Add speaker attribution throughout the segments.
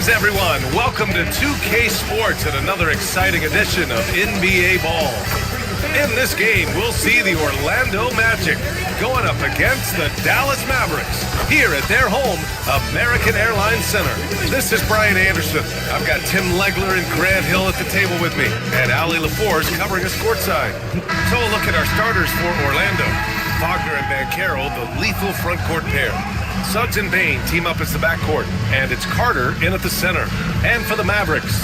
Speaker 1: Greetings, everyone. Welcome to 2K Sports and another exciting edition of NBA Ball. In this game, we'll see the Orlando Magic going up against the Dallas Mavericks here at their home, American Airlines Center. This is Brian Anderson. I've got Tim Legler and Grant Hill at the table with me, and Ali LaForce covering us courtside. So a look at our starters for Orlando. Wagner and Banchero, the lethal front court pair. Suggs and Bain team up as the backcourt, and it's Carter in at the center. And for the Mavericks,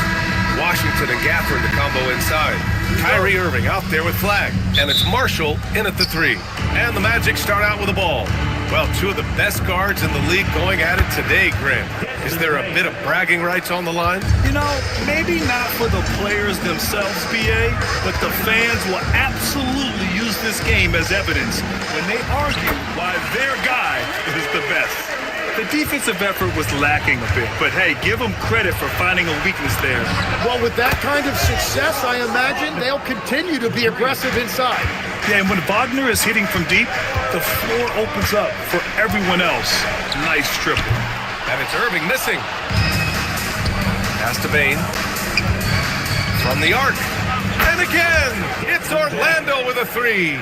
Speaker 1: Washington and Gafford, the combo inside. Kyrie Irving out there with Flag, and it's Marshall in at the three. And the Magic start out with the ball. Well, two of the best guards in the league going at it today, Grant. Is there a bit of bragging rights on the line?
Speaker 2: You know, maybe not for the players themselves, BA, but the fans will absolutely use this game as evidence when they argue why their guy is the best. The defensive effort was lacking a bit, but hey, give them credit for finding a weakness there.
Speaker 3: Well, with that kind of success, I imagine they'll continue to be aggressive inside.
Speaker 2: Yeah, and when Wagner is hitting from deep, the floor opens up for everyone else. Nice triple.
Speaker 1: And it's Irving missing. Pass to Bain. From the arc. And again, it's Orlando with a three.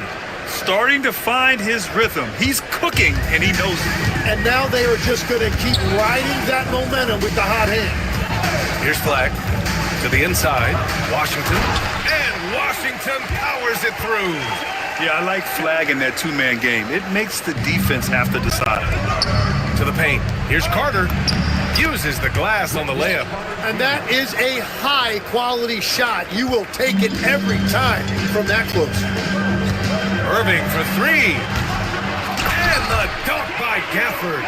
Speaker 2: Starting to find his rhythm. He's cooking, and he knows it.
Speaker 3: And now they are just going to keep riding that momentum with the hot hand.
Speaker 1: Here's Flag to the inside. Washington. And Washington powers it through.
Speaker 2: Yeah, I like Flag in that two-man game. It makes the defense have to decide.
Speaker 1: To the paint. Here's Carter. Uses the glass on the layup.
Speaker 3: And that is a high-quality shot. You will take it every time from that close.
Speaker 1: Irving for three. And the dunk by Gafford.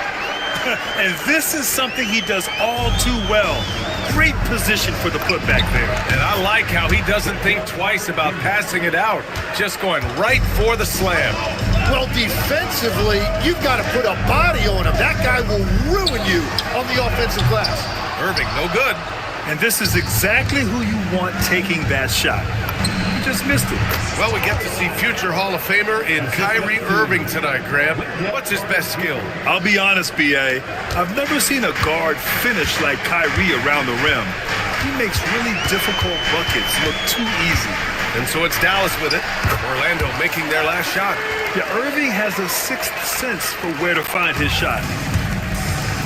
Speaker 2: And this is something he does all too well. Great position for the putback there.
Speaker 1: And I like how he doesn't think twice about passing it out. Just going right for the slam.
Speaker 3: Well, defensively, you've got to put a body on him. That guy will ruin you on the offensive glass.
Speaker 1: Irving, no good.
Speaker 2: And this is exactly who you want taking that shot. You just missed it.
Speaker 1: Well, we get to see future Hall of Famer in Kyrie Irving tonight, Graham. What's his best skill?
Speaker 2: I'll be honest, B.A. I've never seen a guard finish like Kyrie around the rim. He makes really difficult buckets look too easy.
Speaker 1: And so it's Dallas with it. Orlando making their last shot.
Speaker 2: Yeah, Irving has a sixth sense for where to find his shot.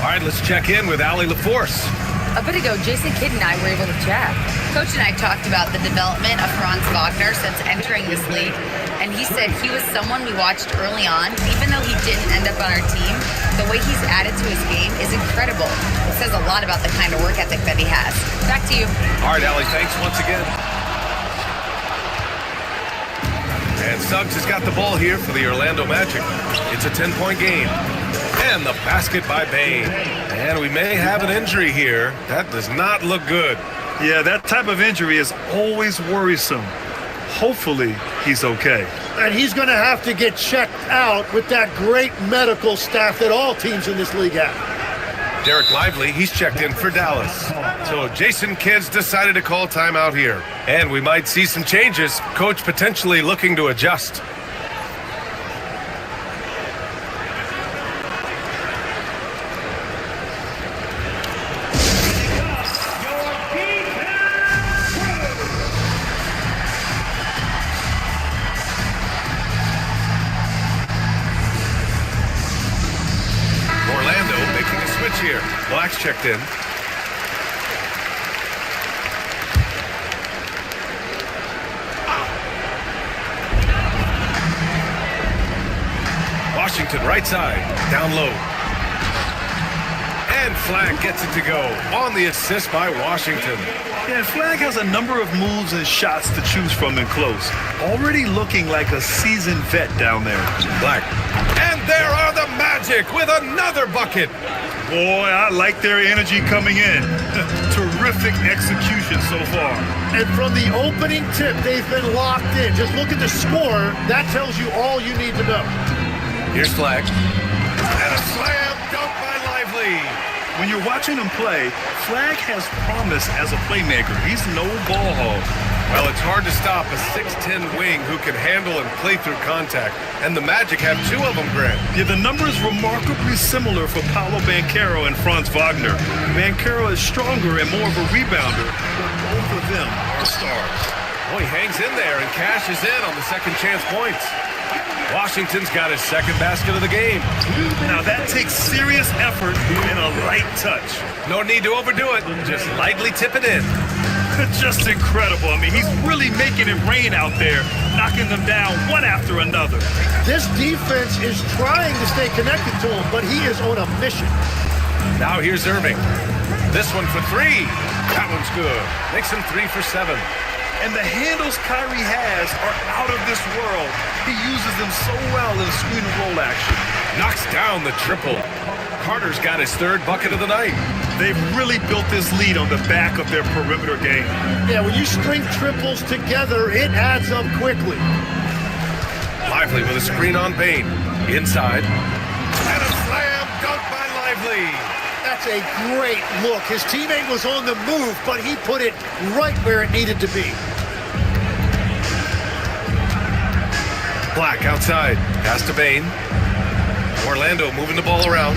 Speaker 1: All right, let's check in with Ali LaForce.
Speaker 4: A bit ago, Jason Kidd and I were able to chat. Coach and I talked about the development of Franz Wagner since entering this league, and he said he was someone we watched early on. Even though he didn't end up on our team, the way he's added to his game is incredible. It says a lot about the kind of work ethic that he has. Back to you.
Speaker 1: All right, Ali, thanks once again. And Suggs has got the ball here for the Orlando Magic. It's a 10-point game. And the basket by Bain. And we may have an injury here. That does not look good.
Speaker 2: Yeah, that type of injury is always worrisome. Hopefully, he's okay.
Speaker 3: And he's going to have to get checked out with that great medical staff that all teams in this league have.
Speaker 1: Derek Lively, he's checked in for Dallas. So Jason Kidd's decided to call timeout here. And we might see some changes. Coach potentially looking to adjust. Here. Black's checked in. Washington right side, down low. And Flag gets it to go on the assist by Washington.
Speaker 2: Yeah, Flag has a number of moves and shots to choose from in close. Already looking like a seasoned vet down there.
Speaker 1: Black. And there are the Magic with another bucket.
Speaker 2: Boy, I like their energy coming in. Terrific execution so far.
Speaker 3: And from the opening tip, they've been locked in. Just look at the score. That tells you all you need to know.
Speaker 1: Here's Flag. And a slam dunk by Lively.
Speaker 2: When you're watching him play, Flag has promise as a playmaker. He's no ball hog.
Speaker 1: Well, it's hard to stop a 6'10 wing who can handle and play through contact. And the Magic have two of them, Grant.
Speaker 2: Yeah, the number is remarkably similar for Paolo Banchero and Franz Wagner. Banchero is stronger and more of a rebounder, but both of them are stars.
Speaker 1: Oh, he hangs in there and cashes in on the second chance points. Washington's got his second basket of the game.
Speaker 2: Now that takes serious effort and a light touch.
Speaker 1: No need to overdo it. Just lightly tip it in.
Speaker 2: Just incredible. I mean, he's really making it rain out there, knocking them down one after another.
Speaker 3: This defense is trying to stay connected to him, but he is on a mission.
Speaker 1: Now here's Irving. This one for three. That one's good. Makes him 3 for 7.
Speaker 2: And the handles Kyrie has are out of this world. He uses them so well in screen and roll action.
Speaker 1: Knocks down the triple. Carter's got his third bucket of the night.
Speaker 2: They've really built this lead on the back of their perimeter game.
Speaker 3: Yeah, when you string triples together, it adds up quickly.
Speaker 1: Lively with a screen on Bain. Inside. And a slam dunk by Lively.
Speaker 3: That's a great look. His teammate was on the move, but he put it right where it needed to be.
Speaker 1: Black outside. Pass to Bain. Orlando moving the ball around.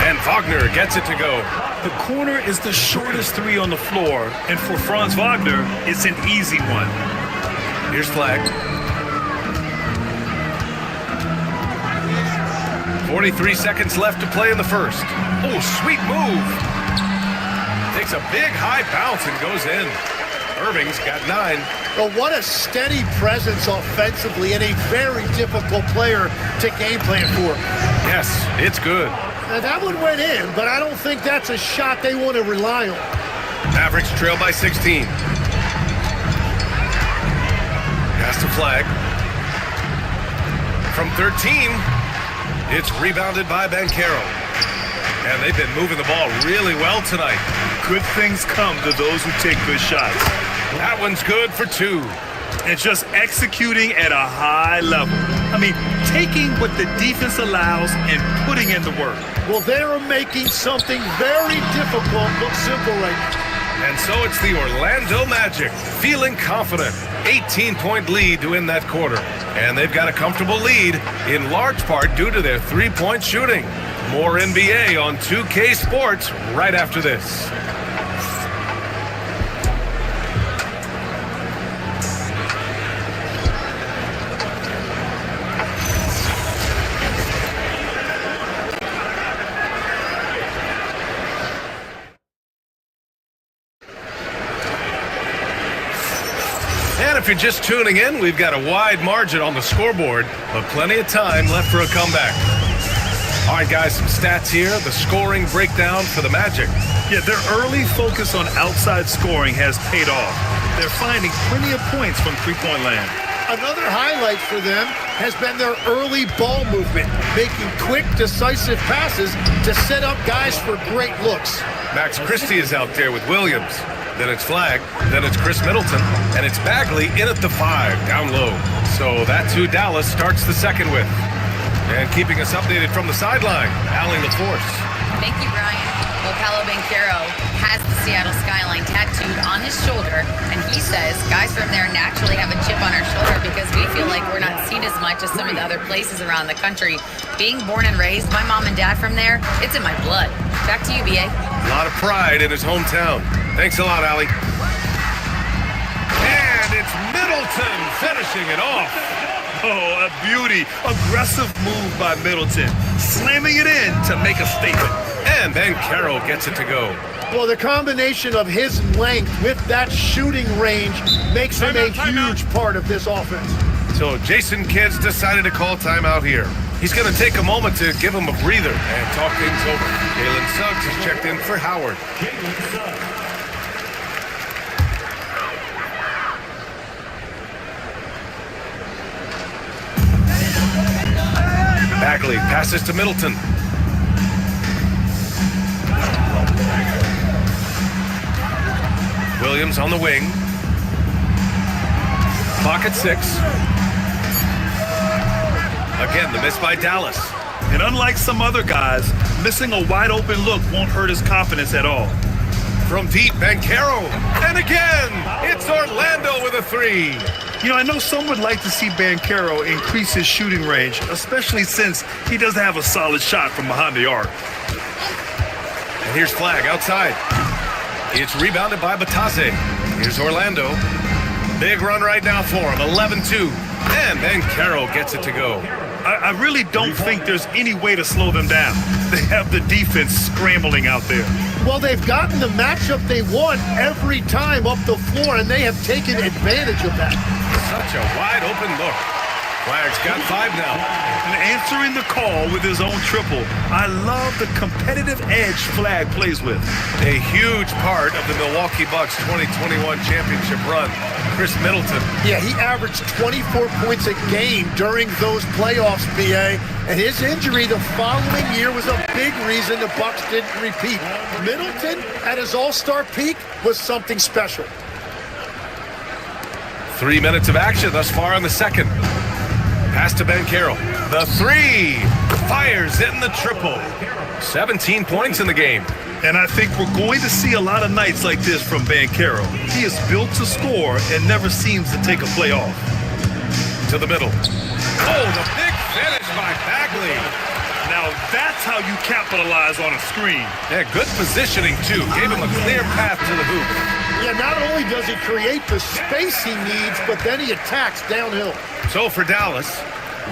Speaker 1: And Wagner gets it to go.
Speaker 2: The corner is the shortest three on the floor, and for Franz Wagner, it's an easy one.
Speaker 1: Here's Flag. 43 seconds left to play in the first. Oh, sweet move. Takes a big high bounce and goes in. Irving's got 9.
Speaker 3: But what a steady presence offensively and a very difficult player to game plan for.
Speaker 1: Yes, it's good.
Speaker 3: Now that one went in, but I don't think that's a shot they want to rely on.
Speaker 1: Mavericks trail by 16. Pass to Flag. From 13, it's rebounded by Banchero. And they've been moving the ball really well tonight.
Speaker 2: Good things come to those who take good shots.
Speaker 1: That one's good for 2.
Speaker 2: And just executing at a high level. I mean, taking what the defense allows and putting in the work.
Speaker 3: Well, they're making something very difficult look simple right now.
Speaker 1: And so it's the Orlando Magic, feeling confident. 18-point lead to win that quarter. And they've got a comfortable lead, in large part due to their three-point shooting. More NBA on 2K Sports right after this. And if you're just tuning in, we've got a wide margin on the scoreboard, but plenty of time left for a comeback. All right, guys, some stats here. The scoring breakdown for the Magic.
Speaker 2: Yeah, their early focus on outside scoring has paid off. They're finding plenty of points from three-point land.
Speaker 3: Another highlight for them has been their early ball movement, making quick, decisive passes to set up guys for great looks.
Speaker 1: Max Christie is out there with Williams. Then it's Flag, then it's Chris Middleton, and it's Bagley in at the 5, down low. So that's who Dallas starts the second with. And keeping us updated from the sideline, Allie LaForce.
Speaker 4: Thank you, Brian. Well, Paolo Banchero has the Seattle skyline tattooed on his shoulder, and he says guys from there naturally have a chip on our shoulder because we feel like we're not seen as much as some of the other places around the country. Being born and raised, my mom and dad from there, it's in my blood. Back to you, BA.
Speaker 1: A lot of pride in his hometown. Thanks a lot, Allie. And it's Middleton finishing it off.
Speaker 2: Oh, a beauty. Aggressive move by Middleton. Slamming it in to make a statement.
Speaker 1: And Banchero gets it to go.
Speaker 3: Well, the combination of his length with that shooting range makes him a huge part of this offense.
Speaker 1: So Jason Kidd's decided to call timeout here. He's going to take a moment to give him a breather and talk things over. Jalen Suggs has checked in for Howard. Bagley passes to Middleton. Williams on the wing. Clock at 6. Again, the miss by Dallas.
Speaker 2: And unlike some other guys, missing a wide open look won't hurt his confidence at all.
Speaker 1: From deep, Banchero. And again, it's Orlando with a three.
Speaker 2: You know, I know some would like to see Banchero increase his shooting range, especially since he doesn't have a solid shot from behind the arc.
Speaker 1: And here's Flag outside. It's rebounded by Batase. Here's Orlando. Big run right now for him, 11-2. And Banchero gets it to go.
Speaker 2: I really don't think there's any way to slow them down. They have the defense scrambling out there.
Speaker 3: Well, they've gotten the matchup they want every time up the floor, and they have taken advantage of that.
Speaker 1: Such a wide open look. Flag's got 5 now.
Speaker 2: And answering the call with his own triple. I love the competitive edge Flag plays with.
Speaker 1: A huge part of the Milwaukee Bucks 2021 championship run, Chris Middleton.
Speaker 3: Yeah, he averaged 24 points a game during those playoffs, BA, and his injury the following year was a big reason the Bucks didn't repeat. Middleton, at his all-star peak, was something special.
Speaker 1: 3 minutes of action thus far in the second. Pass to Banchero. The three. Fires in the triple. 17 points in the game.
Speaker 2: And I think we're going to see a lot of nights like this from Banchero. He is built to score and never seems to take a play off.
Speaker 1: To the middle. Oh, the big finish by Bagley.
Speaker 2: Now that's how you capitalize on a screen.
Speaker 1: Yeah, good positioning too. Gave him a clear path to the hoop.
Speaker 3: Yeah, not only does he create the space he needs, but then he attacks downhill.
Speaker 1: So for Dallas,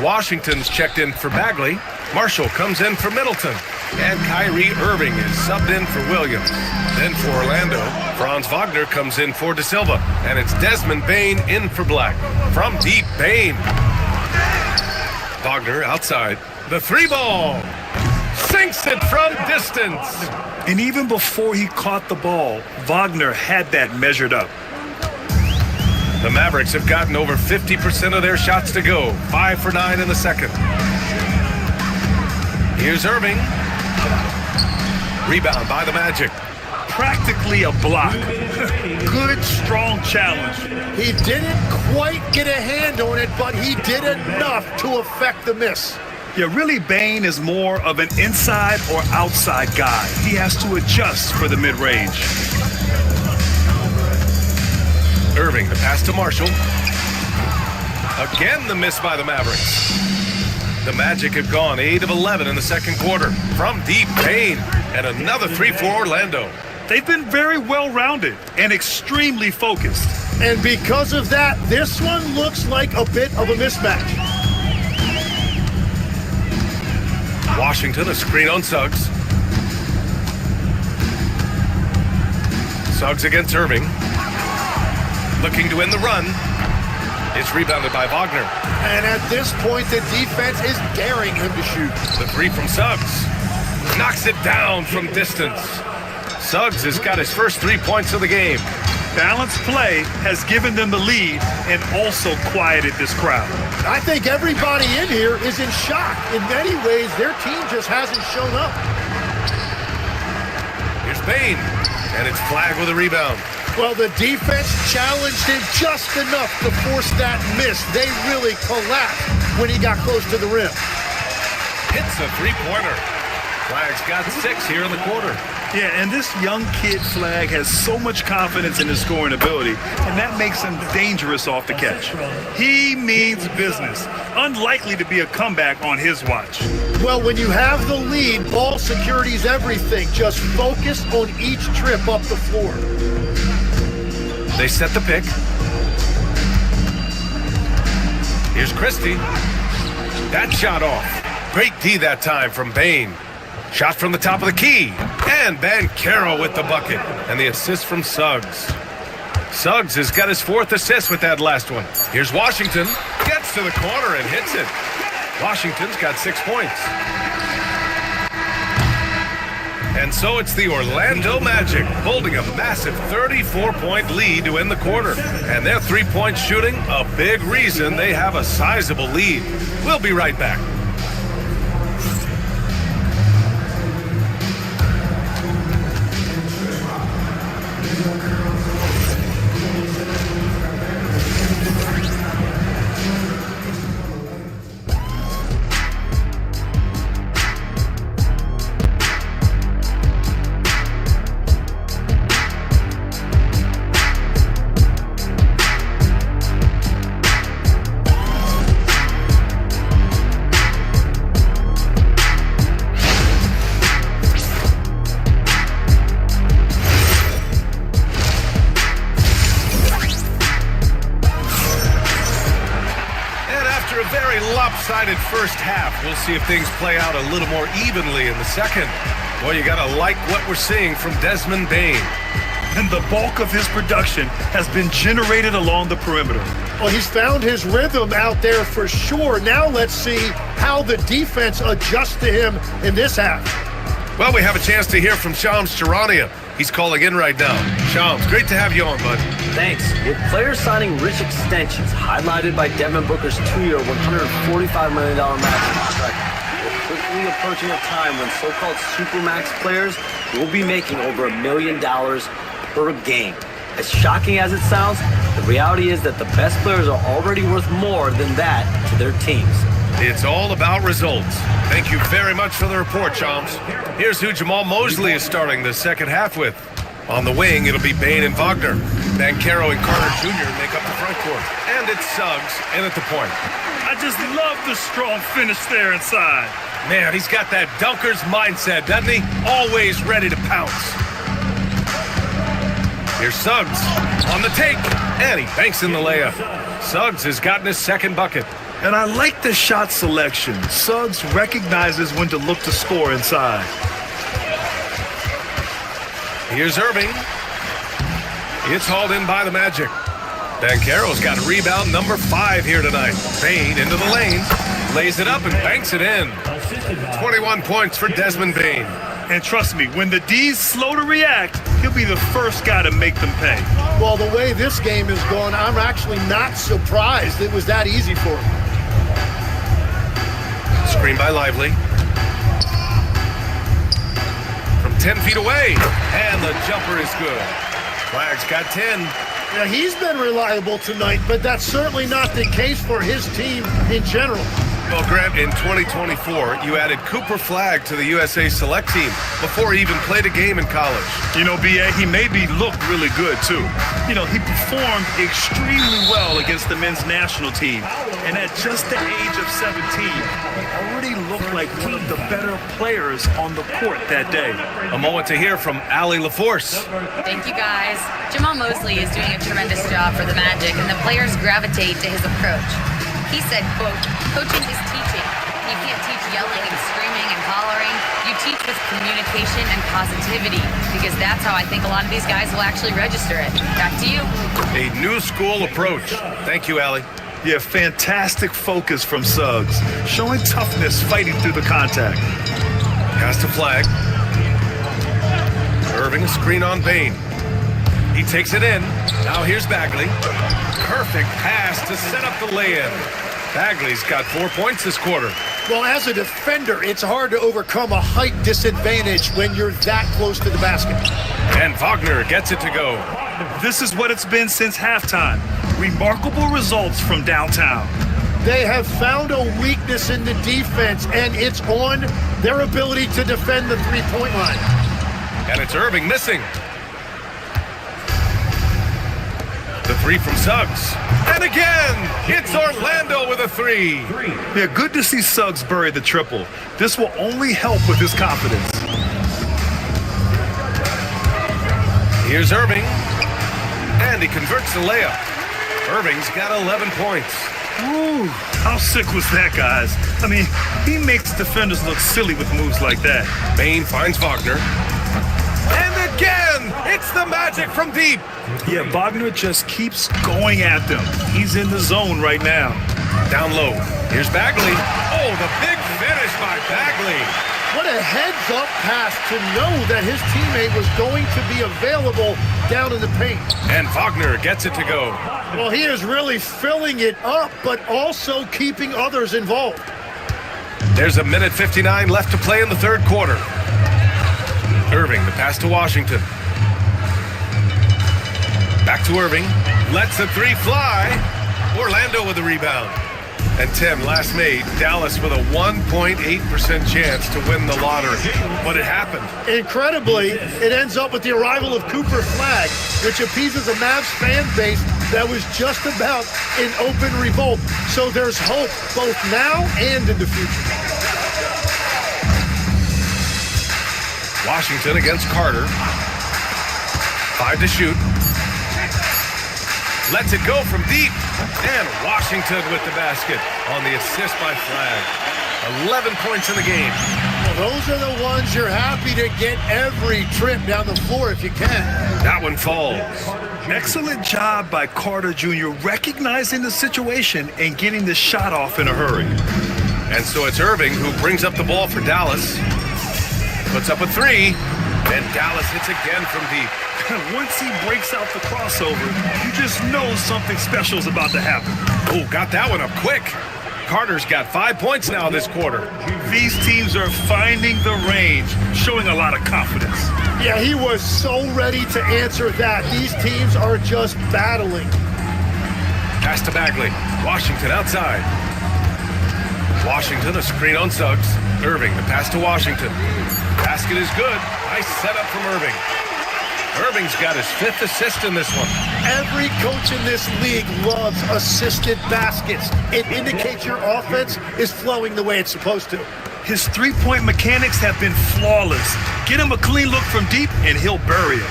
Speaker 1: Washington's checked in for Bagley. Marshall comes in for Middleton. And Kyrie Irving is subbed in for Williams. Then for Orlando, Franz Wagner comes in for De Silva. And it's Desmond Bane in for Black. From deep, Bane. Wagner outside. The three ball. Sinks it from distance.
Speaker 2: And even before he caught the ball, Wagner had that measured up.
Speaker 1: The Mavericks have gotten over 50% of their shots to go. 5 for 9 in the second. Here's Irving. Rebound by the Magic.
Speaker 2: Practically a block. Good, strong challenge.
Speaker 3: He didn't quite get a hand on it, but he did enough to affect the miss.
Speaker 2: Yeah, really, Bane is more of an inside or outside guy. He has to adjust for the mid-range.
Speaker 1: Irving, the pass to Marshall. Again, the miss by the Mavericks. The Magic have gone 8 of 11 in the second quarter. From deep, Bane, and another three for Orlando.
Speaker 2: They've been very well-rounded and extremely focused.
Speaker 3: And because of that, this one looks like a bit of a mismatch.
Speaker 1: Washington, a screen on Suggs. Suggs against Irving. Looking to end the run. It's rebounded by Wagner.
Speaker 3: And at this point, the defense is daring him to shoot.
Speaker 1: The three from Suggs. Knocks it down from distance. Suggs has got his first 3 points of the game.
Speaker 2: Balanced play has given them the lead and also quieted this crowd.
Speaker 3: I think everybody in here is in shock. In many ways, their team just hasn't shown up.
Speaker 1: Here's Bane, and it's Flag with a rebound.
Speaker 3: Well, the defense challenged him just enough to force that miss. They really collapsed when he got close to the rim.
Speaker 1: Hits a three-pointer. Flag's got 6 here in the quarter.
Speaker 2: Yeah, and this young kid Flag has so much confidence in his scoring ability, and that makes him dangerous off the catch. He means business. Unlikely to be a comeback on his watch.
Speaker 3: Well, when you have the lead, ball security is everything. Just focus on each trip up the floor.
Speaker 1: They set the pick. Here's Christie. That shot off. Great D that time from Bane. Shot from the top of the key. And Banchero with the bucket. And the assist from Suggs. Suggs has got his 4th assist with that last one. Here's Washington. Gets to the corner and hits it. Washington's got 6 points. And so it's the Orlando Magic holding a massive 34-point lead to end the quarter. And their three-point shooting, a big reason they have a sizable lead. We'll be right back. one-sided first half. We'll see if things play out a little more evenly in the second. Boy, you gotta like what we're seeing from Desmond Bane.
Speaker 2: And the bulk of his production has been generated along the perimeter.
Speaker 3: Well, he's found his rhythm out there for sure. Now let's see how the defense adjusts to him in this half.
Speaker 1: Well, we have a chance to hear from Shams Charania. He's calling in right now. Shams, great to have you on, bud.
Speaker 5: Thanks. With players signing rich extensions, highlighted by Devin Booker's 2-year, $145 million Mavericks contract, we're quickly approaching a time when so-called supermax players will be making over $1 million per game. As shocking as it sounds, the reality is that the best players are already worth more than that to their teams.
Speaker 1: It's all about results. Thank you very much for the report, Shams. Here's who Jamal Mosley is starting the second half with. On the wing, it'll be Bane and Wagner. Banchero and Carter Jr. make up the front court. And it's Suggs in at the point.
Speaker 2: I just love the strong finish there inside.
Speaker 1: Man, he's got that dunker's mindset, doesn't he? Always ready to pounce. Here's Suggs on the take, and he banks in the layup. Suggs has gotten his second bucket.
Speaker 2: And I like the shot selection. Suggs recognizes when to look to score inside.
Speaker 1: Here's Irving. It's hauled in by the Magic. Banchero's got rebound number 5 here tonight. Bane into the lane, lays it up and banks it in. 21 points for Desmond Bane.
Speaker 2: And trust me, when the D's slow to react, he'll be the first guy to make them pay.
Speaker 3: Well, the way this game is going, I'm actually not surprised it was that easy for him.
Speaker 1: Screen by Lively. From 10 feet away, and the jumper is good. Flagg's got 10.
Speaker 3: Yeah, he's been reliable tonight, but that's certainly not the case for his team in general.
Speaker 1: Well, Grant, in 2024, you added Cooper Flagg to the USA Select team before he even played a game in college.
Speaker 2: You know, B.A., he maybe looked really good, too. You know, he performed extremely well against the men's national team. And at just the age of 17, he already looked like one of the better players on the court that day.
Speaker 1: A moment to hear from Allie LaForce.
Speaker 4: Thank you, guys. Jamal Mosley is doing a tremendous job for the Magic, and the players gravitate to his approach. He said, quote, "Coaching is teaching. You can't teach yelling and screaming and hollering. You teach with communication and positivity, because that's how I think a lot of these guys will actually register it." Back to you.
Speaker 1: A new school approach. Thank you, Allie.
Speaker 2: Yeah, fantastic focus from Suggs, showing toughness fighting through the contact.
Speaker 1: Pass to Flagg. Irving, a screen on Bane. He takes it in. Now here's Bagley. Perfect pass to set up the lay-in. Bagley's got 4 points this quarter.
Speaker 3: Well, as a defender, it's hard to overcome a height disadvantage when you're that close to the basket.
Speaker 1: And Wagner gets it to go.
Speaker 2: This is what it's been since halftime. Remarkable results from downtown.
Speaker 3: They have found a weakness in the defense, and it's on their ability to defend the three-point line.
Speaker 1: And it's Irving missing. The three from Suggs. And again, it's Orlando with a 3.
Speaker 2: Yeah, good to see Suggs bury the triple. This will only help with his confidence.
Speaker 1: Here's Irving. And he converts the layup. Irving's got 11 points.
Speaker 2: Ooh, how sick was that, guys? I mean, he makes defenders look silly with moves like that.
Speaker 1: Bane finds Wagner. And again, it's the Magic from deep.
Speaker 2: Yeah, Wagner just keeps going at them. He's in the zone right now.
Speaker 1: Down low. Here's Bagley. Oh, the big finish by Bagley.
Speaker 3: What a heads-up pass to know that his teammate was going to be available down in the paint.
Speaker 1: And Wagner gets it to go.
Speaker 3: Well, he is really filling it up, but also keeping others involved.
Speaker 1: There's a minute 59 left to play in the third quarter. Irving, the pass to Washington. Back to Irving. Lets the 3 fly. Orlando with the rebound. And Tim, last made, Dallas with a 1.8% chance to win the lottery. But it happened.
Speaker 3: Incredibly, it ends up with the arrival of Cooper Flagg, which appeases a Mavs fan base that was just about in open revolt. So there's hope both now and in the future.
Speaker 1: Washington against Carter. 5 to shoot. Lets it go from deep. And Washington with the basket on the assist by Flag. 11 points in the game.
Speaker 3: Well, those are the ones you're happy to get every trip down the floor if you can.
Speaker 1: That one falls.
Speaker 2: Excellent job by Carter Jr. recognizing the situation and getting the shot off in a hurry.
Speaker 1: And so it's Irving who brings up the ball for Dallas. Puts up a three. And Dallas hits again from deep.
Speaker 2: Once he breaks out the crossover, you just know something special is about to happen.
Speaker 1: Oh, got that one up quick. Carter's got 5 points now this quarter.
Speaker 2: These teams are finding the range, showing a lot of confidence.
Speaker 3: Yeah, he was so ready to answer that. These teams are just battling.
Speaker 1: Pass to Bagley. Washington outside. Washington, a screen on Suggs. Irving, the pass to Washington. Basket is good. Nice setup from Irving. Irving's got his 5th assist in this one.
Speaker 3: Every coach in this league loves assisted baskets. It indicates your offense is flowing the way it's supposed to.
Speaker 2: His three-point mechanics have been flawless. Get him a clean look from deep, and he'll bury it.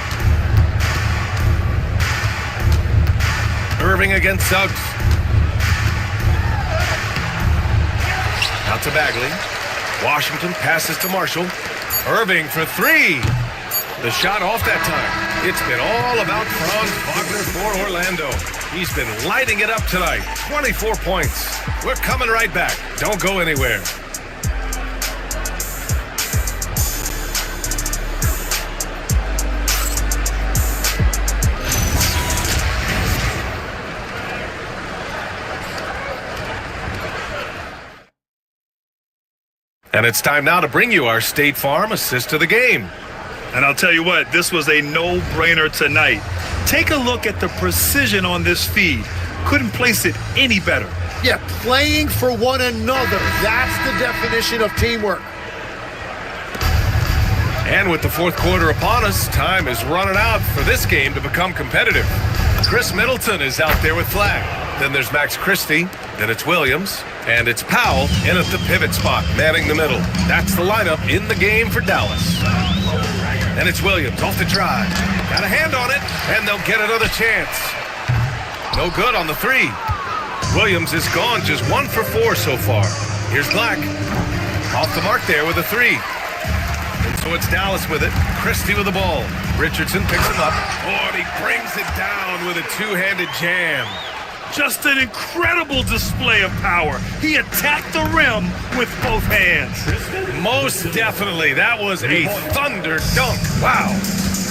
Speaker 1: Irving against Suggs. Out to Bagley. Washington passes to Marshall. Irving for three. The shot off that time. It's been all about Franz Wagner for Orlando. He's been lighting it up tonight. 24 points. We're coming right back. Don't go anywhere. And it's time now to bring you our State Farm assist of the game.
Speaker 2: And I'll tell you what, this was a no-brainer tonight. Take a look at the precision on this feed. Couldn't place it any better.
Speaker 3: Yeah, playing for one another. That's the definition of teamwork.
Speaker 1: And with the fourth quarter upon us, time is running out for this game to become competitive. Chris Middleton is out there with Flag. Then there's Max Christie. Then it's Williams. And it's Powell in at the pivot spot, manning the middle. That's the lineup in the game for Dallas. And it's Williams off the drive. Got a hand on it, and they'll get another chance. No good on the three. Williams is gone, just 1 for 4 so far. Here's Black. Off the mark there with a three. And so it's Dallas with it. Christie with the ball. Richardson picks him up. Oh, and he brings it down with a two-handed jam.
Speaker 2: Just an incredible display of power. He attacked the rim with both hands.
Speaker 1: Most definitely. That was a thunder dunk. Wow.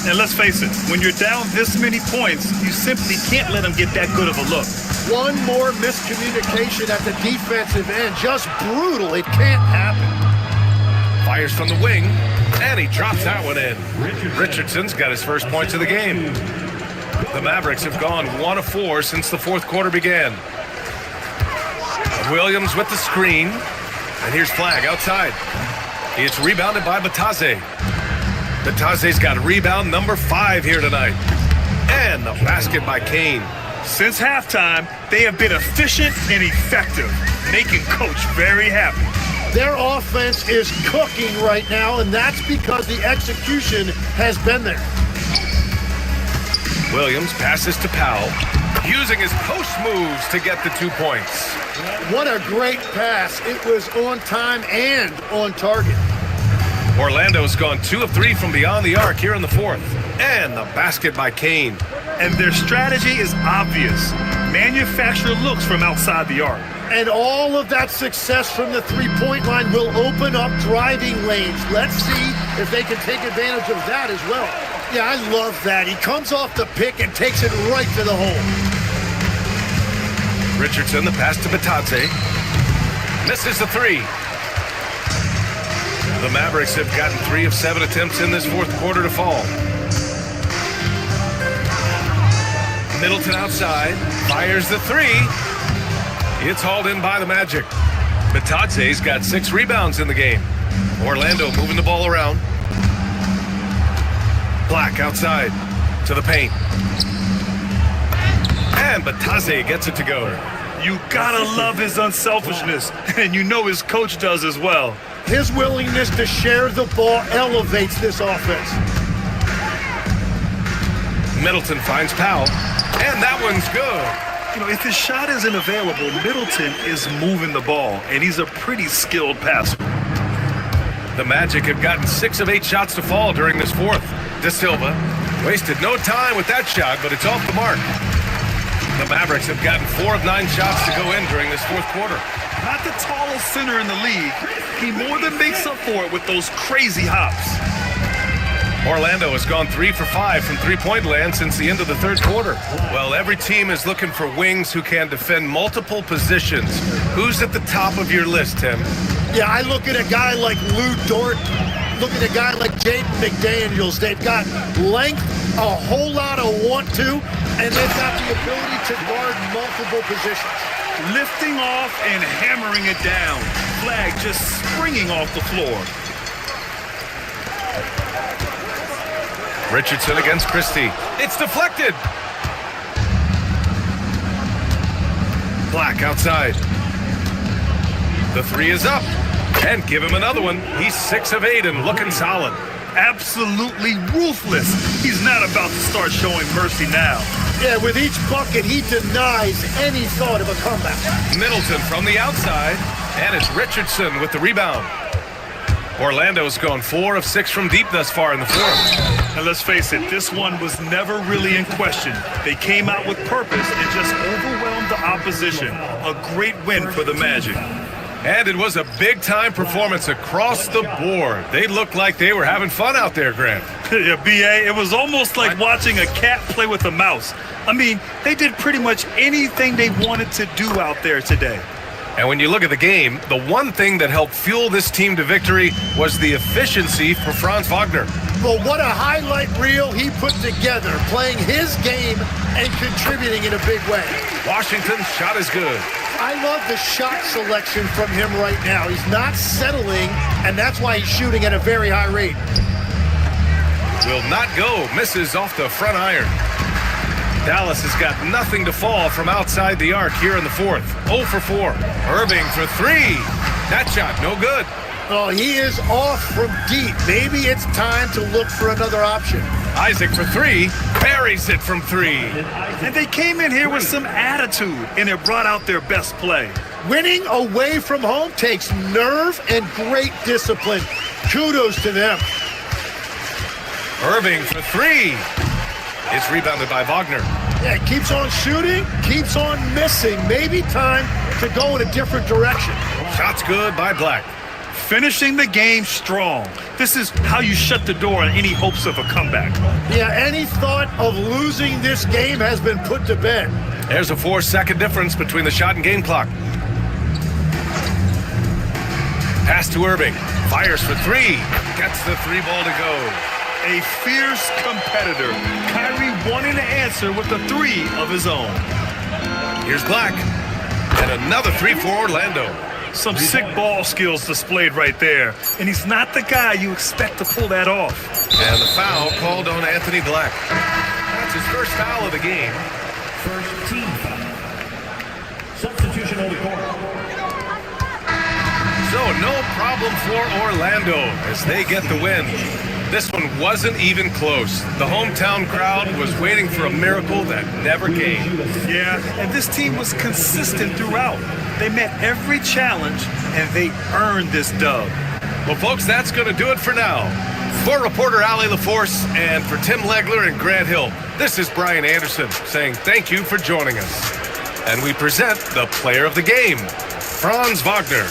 Speaker 2: And let's face it, when you're down this many points, you simply can't let him get that good of a look.
Speaker 3: One more miscommunication at the defensive end. Just brutal. It can't happen.
Speaker 1: Fires from the wing, and he drops that one in. Richardson's got his first points of the game. The Mavericks have gone 1 of 4 since the fourth quarter began. Williams with the screen, and here's Flag outside. It's rebounded by Bataze. Bataze's got rebound number 5 here tonight. And the basket by Kane.
Speaker 2: Since halftime, they have been efficient and effective, making Coach very happy.
Speaker 3: Their offense is cooking right now, and that's because the execution has been there.
Speaker 1: Williams passes to Powell, using his post moves to get the 2 points.
Speaker 3: What a great pass. It was on time and on target.
Speaker 1: Orlando's gone 2 of 3 from beyond the arc here in the fourth. And the basket by Kane.
Speaker 2: And their strategy is obvious. Manufacture looks from outside the arc.
Speaker 3: And all of that success from the three-point line will open up driving lanes. Let's see if they can take advantage of that as well. Yeah, I love that. He comes off the pick and takes it right to the hole.
Speaker 1: Richardson, the pass to Bataze. Misses the three. The Mavericks have gotten 3 of 7 attempts in this fourth quarter to fall. Middleton outside, fires the three. It's hauled in by the Magic. Bataze's got 6 rebounds in the game. Orlando moving the ball around. Black outside to the paint. And Bataze gets it to go.
Speaker 2: You gotta love his unselfishness, and you know his coach does as well.
Speaker 3: His willingness to share the ball elevates this offense.
Speaker 1: Middleton finds Powell. And that one's good.
Speaker 2: You know, if his shot isn't available, Middleton is moving the ball, and he's a pretty skilled passer.
Speaker 1: The Magic have gotten 6 of 8 shots to fall during this fourth. De Silva wasted no time with that shot, but it's off the mark. The Mavericks have gotten 4 of 9 shots to go in during this fourth quarter.
Speaker 2: Not the tallest center in the league. He more than makes up for it with those crazy hops.
Speaker 1: Orlando has gone 3 for 5 from three-point land since the end of the third quarter. Well, every team is looking for wings who can defend multiple positions. Who's at the top of your list, Tim?
Speaker 3: Yeah, I look at a guy like Lou Dort, look at a guy like Jaden McDaniels. They've got length, a whole lot of want-to, and they've got the ability to guard multiple positions.
Speaker 2: Lifting off and hammering it down. Flag just springing off the floor.
Speaker 1: Richardson against Christie. It's deflected. Black outside. The 3 is up. And give him another one. He's 6 of 8 and looking solid.
Speaker 2: Absolutely ruthless. He's not about to start showing mercy now.
Speaker 3: Yeah, with each bucket, he denies any thought of a comeback.
Speaker 1: Middleton from the outside. And it's Richardson with the rebound. Orlando's gone 4 of 6 from deep thus far in the fourth.
Speaker 2: And let's face it, this one was never really in question. They came out with purpose and just overwhelmed the opposition. A great win for the Magic.
Speaker 1: And it was a big-time performance across the board. They looked like they were having fun out there, Grant.
Speaker 2: Yeah, B.A., it was almost like watching a cat play with a mouse. I mean, they did pretty much anything they wanted to do out there today.
Speaker 1: And when you look at the game, the one thing that helped fuel this team to victory was the efficiency for Franz Wagner.
Speaker 3: Well, what a highlight reel he put together, playing his game and contributing in a big way.
Speaker 1: Washington's shot is good.
Speaker 3: I love the shot selection from him right now. He's not settling, and that's why he's shooting at a very high rate.
Speaker 1: Will not go. Misses off the front iron. Dallas has got nothing to fall from outside the arc here in the fourth. 0 for 4. Irving for 3. That shot, no good.
Speaker 3: Oh, he is off from deep. Maybe it's time to look for another option.
Speaker 1: Isaac for 3. Buries it from 3.
Speaker 2: And they came in here with some attitude, and it brought out their best play.
Speaker 3: Winning away from home takes nerve and great discipline. Kudos to them.
Speaker 1: Irving for 3. It's rebounded by Wagner.
Speaker 3: Yeah, keeps on shooting, keeps on missing. Maybe time to go in a different direction.
Speaker 1: Shot's good by Black.
Speaker 2: Finishing the game strong. This is how you shut the door on any hopes of a comeback.
Speaker 3: Yeah, any thought of losing this game has been put to bed.
Speaker 1: There's a 4-second difference between the shot and game clock. Pass to Irving. Fires for 3. Gets the 3 ball to go.
Speaker 2: A fierce competitor. Kyrie wanting to answer with a 3 of his own.
Speaker 1: Here's Black. And another 3 for Orlando.
Speaker 2: Some sick ball skills displayed right there. And he's not the guy you expect to pull that off.
Speaker 1: And the foul called on Anthony Black. That's his first foul of the game.
Speaker 6: First team foul. Substitution on the court.
Speaker 1: So no problem for Orlando as they get the win. This one wasn't even close. The hometown crowd was waiting for a miracle that never came.
Speaker 2: Yeah, and this team was consistent throughout. They met every challenge, and they earned this dub.
Speaker 1: Well, folks, that's going to do it for now. For reporter Allie LaForce and for Tim Legler and Grant Hill, this is Brian Anderson saying thank you for joining us. And we present the player of the game, Franz Wagner.